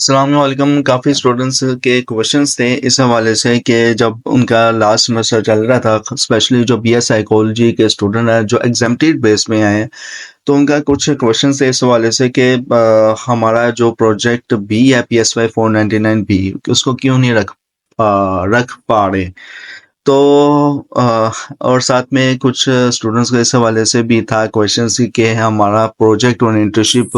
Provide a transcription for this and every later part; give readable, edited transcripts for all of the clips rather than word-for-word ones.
अस्सलाम वालेकुम। काफ़ी स्टूडेंट्स के क्वेश्चंस थे इस हवाले से कि जब उनका लास्ट सेमेस्टर चल रहा था, स्पेशली जो बीए साइकोलॉजी के स्टूडेंट हैं जो एग्जाम्पटेड बेस में आए हैं, तो उनका कुछ क्वेश्चंस थे इस हवाले से कि हमारा जो प्रोजेक्ट बी है PSY 499 बी उसको क्यों नहीं रख पा रहे। तो और साथ में कुछ स्टूडेंट्स को इस हवाले से भी था क्वेश्चंस कि हमारा प्रोजेक्ट और इंटर्नशिप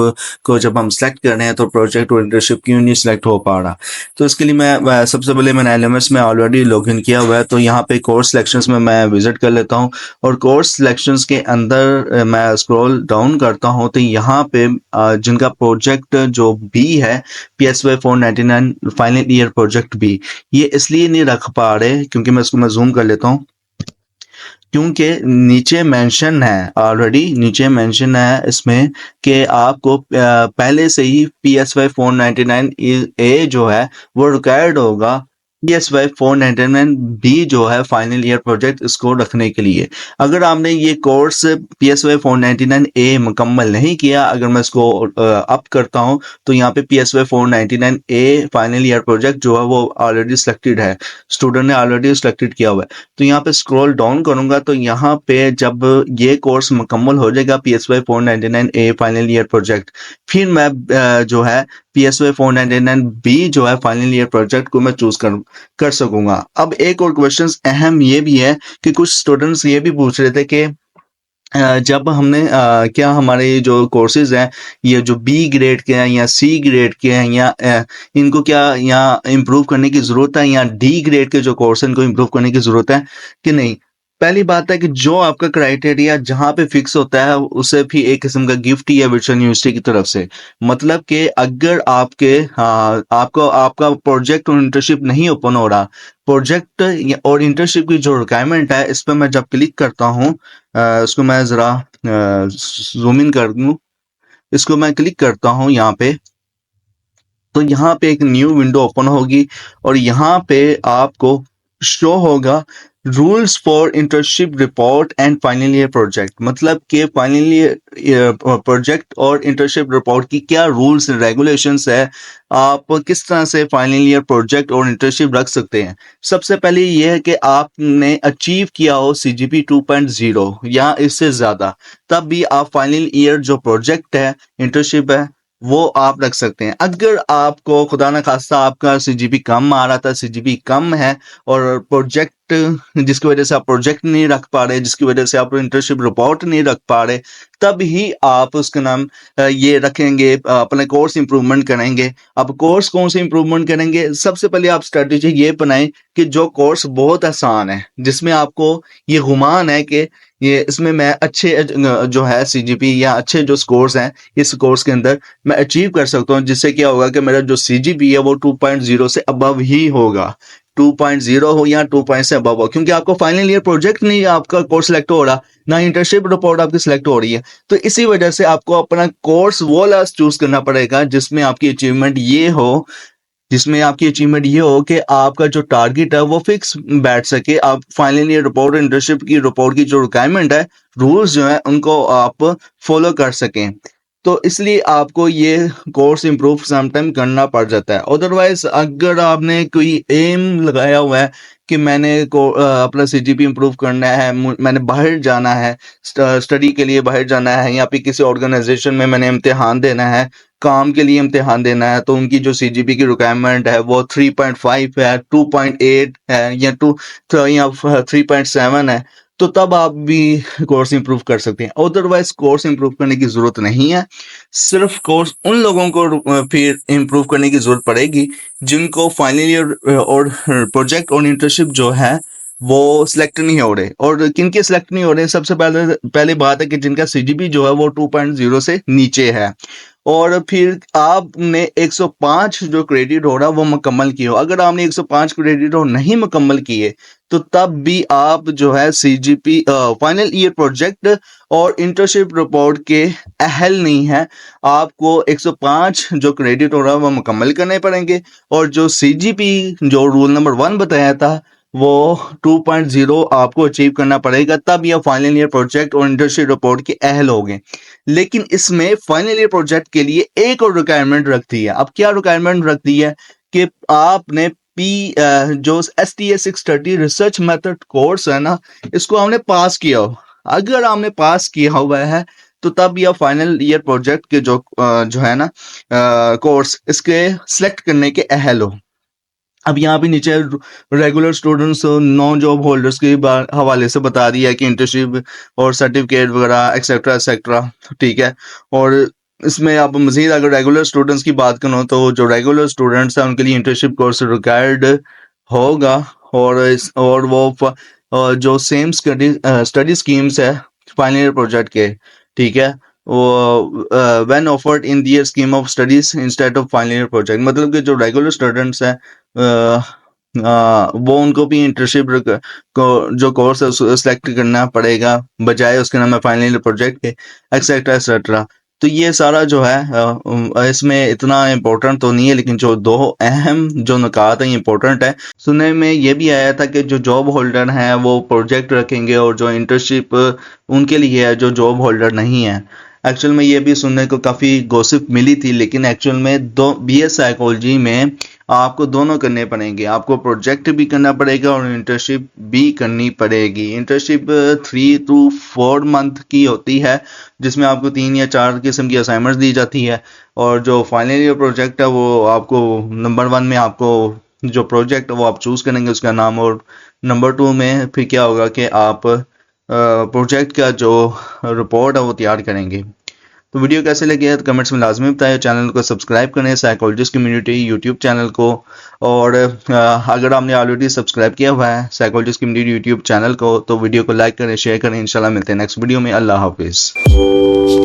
को जब हम सेलेक्ट कर रहे हैं तो प्रोजेक्ट और इंटर्नशिप क्यों नहीं सिलेक्ट हो पा रहा। तो इसके लिए मैं सबसे पहले मैंने एलएमएस में ऑलरेडी लॉगिन किया हुआ है, तो यहाँ पे कोर्स सिलेक्शंस में मैं विजिट कर लेता हूँ और कोर्स सिलेक्शंस के अंदर मैं स्क्रॉल डाउन करता हूँ तो यहाँ पे जिनका प्रोजेक्ट जो बी है PSY 499 final year project B, ये इसलिए नहीं रख पा रहे क्योंकि मैं जूम कर लेता हूँ, क्योंकि नीचे मेंशन है, ऑलरेडी नीचे मेंशन है इसमें कि आपको पहले से ही PSY 499 ए जो है वो रिक्वायर्ड होगा PSY 499 बी जो है फाइनल ईयर प्रोजेक्ट इसको रखने के लिए। अगर आपने ये कोर्स PSY 499 ए मुकम्मल नहीं किया, अगर मैं इसको अप करता हूँ तो यहाँ पे PSY 499 A final year project जो है वो ऑलरेडी सिलेक्टेड है, स्टूडेंट ने ऑलरेडी सिलेक्टेड किया हुआ है। तो यहाँ पे स्क्रॉल डाउन करूंगा तो यहाँ पे जब ये कोर्स मुकम्मल हो जाएगा PSY 499 A final year project, फिर मैं जो है PSY 499 बी जो है फाइनल ईयर प्रोजेक्ट को मैं चूज कर सकूंगा। अब एक और क्वेश्चन अहम ये भी है कि कुछ स्टूडेंट्स ये भी पूछ रहे थे कि जब हमने क्या हमारे जो कोर्सेज हैं ये जो बी ग्रेड के हैं या सी ग्रेड के हैं या इनको क्या यहाँ इम्प्रूव करने की ज़रूरत है या डी ग्रेड के जो कोर्स हैं इनको इम्प्रूव करने की ज़रूरत है कि नहीं। पहली बात है कि जो आपका क्राइटेरिया जहाँ पे फिक्स होता है उसे भी एक किस्म का गिफ्ट ही है विर्चुअल यूनिवर्सिटी की तरफ से। मतलब कि अगर आपको आपका प्रोजेक्ट और इंटर्नशिप नहीं ओपन हो रहा, प्रोजेक्ट और इंटर्नशिप की जो रिक्वायरमेंट है इस पर मैं जब क्लिक करता हूँ, इसको मैं ज़रा जूम इन कर दूँ, इसको मैं क्लिक करता हूँ यहाँ पे, तो यहाँ पे एक न्यू विंडो ओपन होगी और यहाँ पे आपको शो होगा rules for internship report and final year project. मतलब कि फाइनल ईयर प्रोजेक्ट और इंटर्नशिप रिपोर्ट की क्या रूल्स रेगुलेशंस है, आप किस तरह से फाइनल ईयर प्रोजेक्ट और इंटर्नशिप रख सकते हैं। सबसे पहले ये है कि आपने अचीव किया हो CGP 2.0 या इससे ज़्यादा, तब भी आप फाइनल ईयर जो प्रोजेक्ट है इंटर्नशिप है वो आप रख सकते हैं। अगर आपको खुदा न खास्ता आपका CGP कम आ रहा था, CGP कम है और प्रोजेक्ट जिसकी वजह से आप प्रोजेक्ट नहीं रख पा रहे, जिसकी वजह से आप इंटर्नशिप रिपोर्ट नहीं रख पा रहे, तब ही आप उसका नाम ये रखेंगे, अपने कोर्स इंप्रूवमेंट करेंगे। अब कोर्स कौन से इंप्रूवमेंट करेंगे, सबसे पहले आप स्ट्रेटेजी ये बनाएं कि जो कोर्स बहुत आसान है, जिसमें आपको ये गुमान है कि ये इसमें मैं अच्छे जो है CGP या अच्छे जो स्कोर्स हैं इस कोर्स के अंदर मैं अचीव कर सकता हूँ, जिससे क्या होगा कि मेरा जो CGP है वो 2.0 से अबव ही होगा, 2.0 हो या 2 से अबव हो, क्योंकि आपको फाइनल ईयर प्रोजेक्ट नहीं आपका कोर्स सिलेक्ट हो रहा, ना इंटर्नशिप रिपोर्ट आपकी सिलेक्ट हो रही है। तो इसी वजह से आपको अपना कोर्स वो लास्ट चूज करना पड़ेगा जिसमें आपकी अचीवमेंट ये हो कि आपका जो टारगेट है वो फिक्स बैठ सके, आप फाइनल ईयर रिपोर्ट इंटर्नशिप की रिपोर्ट की जो रिक्वायरमेंट है, रूल्स जो है उनको आप फॉलो कर सकें। तो इसलिए आपको ये कोर्स इम्प्रूव समटाइम करना पड़ जाता है। अदरवाइज अगर आपने कोई एम लगाया हुआ है कि अपना CGP इम्प्रूव करना है, मैंने बाहर जाना है, स्टडी के लिए बाहर जाना है या फिर किसी ऑर्गेनाइजेशन में मैंने इम्तिहान देना है, काम के लिए इम्तिहान देना है, तो उनकी जो CGP की रिक्वायरमेंट है वो 3.5 है, 2.8 है या 3.7 है, तो तब आप भी कोर्स इंप्रूव कर सकते हैं। अदरवाइज कोर्स इंप्रूव करने की जरूरत नहीं है। सिर्फ कोर्स उन लोगों को फिर इंप्रूव करने की जरूरत पड़ेगी जिनको फाइनल ईयर और प्रोजेक्ट और इंटर्नशिप जो है वो सिलेक्ट नहीं हो रहे। और किनके सिलेक्ट नहीं हो रहे, सबसे पहले बात है कि जिनका CGP जो है वो 2.0 से नीचे है और फिर आपने 105 जो क्रेडिट हो रहा वो मुकम्मल किए हो। अगर आपने 105 क्रेडिट और नहीं मुकम्मल किए तो तब भी आप जो है CGP फाइनल ईयर प्रोजेक्ट और इंटर्नशिप रिपोर्ट के अहल नहीं है। आपको 105 जो क्रेडिट हो रहा है वो मुकम्मल करने पड़ेंगे और जो CGP जो रूल नंबर 1 बताया था वो 2.0 आपको अचीव करना पड़ेगा, तब यह फाइनल ईयर प्रोजेक्ट और इंटर्नशिप रिपोर्ट के अहल होंगे। लेकिन इसमें फाइनल ईयर प्रोजेक्ट के लिए एक और रिक्वायरमेंट रख दी है। अब क्या रिक्वायरमेंट रख दी है कि आपने जो STS 630 रिसर्च मेथड कोर्स है ना, इसको हमने पास किया हो। अगर आपने पास किया हुआ है तो तब यह फाइनल ईयर प्रोजेक्ट के जो है ना कोर्स, इसके सिलेक्ट करने के अहल हो। अब यहाँ पे नीचे regular students, non job holders के हवाले से बता दिया है कि इंटर्नशिप और सर्टिफिकेट वगैरह एक्सेट्रा एक्सेट्रा, ठीक है। और इसमें आप मजीद अगर रेगुलर स्टूडेंट्स की बात करो तो जो रेगुलर स्टूडेंट्स हैं उनके लिए इंटर्नशिप कोर्स रिक्वायर्ड होगा। और वो जो सेम स्टडी स्कीम्स है फाइनल ईयर प्रोजेक्ट के, ठीक है, वो when offered in their scheme of studies instead of final year project, मतलब कि जो रेगुलर स्टूडेंट्स हैं वो उनको भी इंटर्नशिप को जो कोर्स है सेलेक्ट करना पड़ेगा बजाय उसके नाम है फाइनल ईयर प्रोजेक्ट के, एक्सेट्रा एक्सेट्रा। तो ये सारा जो है इसमें इतना इम्पोर्टेंट तो नहीं है, लेकिन जो दो अहम जो नुकात हैं इम्पोर्टेंट है। सुनने में ये भी आया था कि जो जॉब होल्डर हैं वो प्रोजेक्ट रखेंगे और जो इंटर्नशिप उनके लिए है जो जॉब होल्डर नहीं है। एक्चुअल में ये भी सुनने को काफ़ी गॉसिप मिली थी, लेकिन एक्चुअल में दो BS साइकोलॉजी में आपको दोनों करने पड़ेंगे। आपको प्रोजेक्ट भी करना पड़ेगा और इंटर्नशिप भी करनी पड़ेगी। इंटर्नशिप 3 to 4 मंथ की होती है, जिसमें आपको 3 या 4 किस्म की असाइनमेंट्स दी जाती है। और जो फाइनल ईयर प्रोजेक्ट है वो आपको नंबर 1 में आपको जो प्रोजेक्ट वो आप चूज़ करेंगे उसका नाम, और नंबर 2 में फिर क्या होगा कि आप प्रोजेक्ट का जो रिपोर्ट है वो तैयार करेंगे। तो वीडियो कैसे लगे है तो कमेंट्स में लाजमी बताएं। चैनल को सब्सक्राइब करें, साइकोलॉजिस्ट कम्युनिटी यूट्यूब चैनल को। और अगर आपने ऑलरेडी सब्सक्राइब किया हुआ है साइकोलॉजिस्ट कम्युनिटी यूट्यूब चैनल को तो वीडियो को लाइक करें, शेयर करें। इंशाल्लाह मिलते हैं नेक्स्ट वीडियो में। अल्लाह हाफिज़।